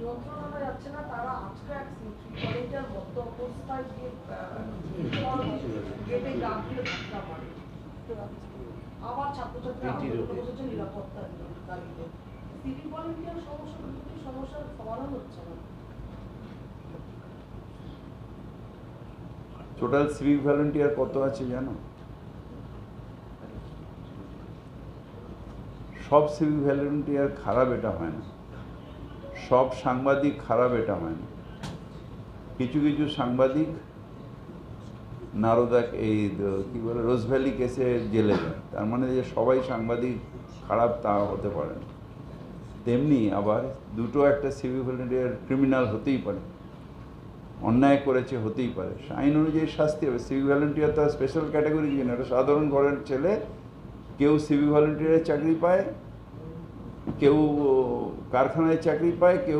নিয়ন্ত্রণে যাচ্ছে না, তারা আজকে এক কলেজের মধ্য অবস্থায় গিয়ে গেটে গান দিয়ে ধাক্কা মারে। আবার ছাত্রছাত্রীরা আন্দোলন বসেছে নিরাপত্তার দাবিতে। সিভিক ভলেন্টিয়ার সমস্যার সমাধান হচ্ছে না। টোটাল সিভিক ভলেন্টিয়ার কত আছে জানো? সব সিভিক ভলেন্টিয়ার খারাপ এটা হয় না, সব সাংবাদিক খারাপ এটা হয় না। কিছু কিছু সাংবাদিক নারদা এই কি বলে রোজভ্যালি কেসে জেলে যায়, তার মানে যে সবাই সাংবাদিক খারাপ তা হতে পারে না। তেমনি আবার দুটো একটা সিভিক ভলেন্টিয়ার ক্রিমিনাল হতেই পারে, অন্যায় করেছে হতেই পারে, আইন অনুযায়ী শাস্তি হবে। সিভিক ভলেন্টিয়ার তো স্পেশাল ক্যাটাগরি কিছু না, একটা সাধারণ ঘরের ছেলে, কেউ সিভিক ভলেন্টিয়ারের চাকরি পায়, কেউ কারখানায় চাকরি পায়, কেউ